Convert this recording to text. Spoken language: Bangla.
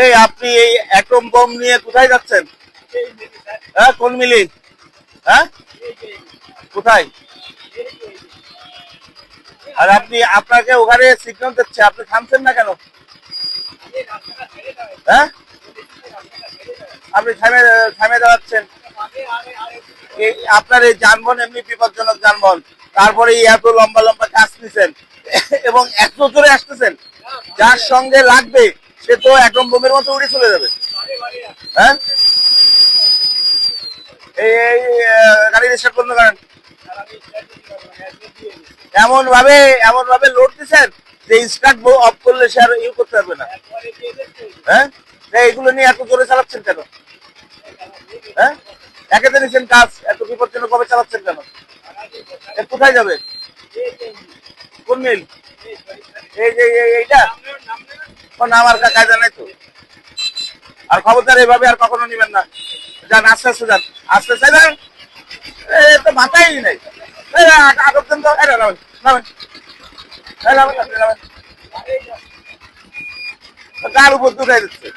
এই আপনি এই অ্যাটম বম নিয়ে কোথায় যাচ্ছেন? হ্যাঁ, কোন মিলি? হ্যাঁ, কোথায়? আর আপনি, আপনাকে ওখানে সিগন্যাল দিচ্ছে, আপনি থামছেন না কেন? হ্যাঁ, আপনি থামে থামে দাঁড়াচ্ছেন। এই আপনার এই যানবাহন এমনি বিপজ্জনক যানবাহন, তারপরে এই এত লম্বা লম্বা কাজ নিছেন এবং এত জোরে আসতেছেন, যার সঙ্গে লাগবে সে তো একদম বোমের মতো উড়ে চলে যাবে। হ্যাঁ, এই গাড়ি রিস্টার্ট বন্ধ করেন। এমন ভাবে লোড দিচ্ছেন যে স্টার্ট অফ করলে সে আর ইউ করতে পারবে না। হ্যাঁ, এইগুলো নিয়ে এত জোরে চালাচ্ছেন কেন? হ্যাঁ, একেতে নিচ্ছেন কাজ, এত বিপজ্জনক ভাবে চালাচ্ছেন কেন? কোথায় যাবে? কোন মিল? এই যে এইটা নাম আর কায়দা নাই তো। আর খবরদার এইভাবে আর কখনো নিবেন না। যান, আস্তে আস্তে যান, আস্তে আস্তে যান। তো মাথায় নাই। আটক দেন তো, নামেন নামেন, নামেন নামেন, গার উপর দুটাই দিচ্ছে।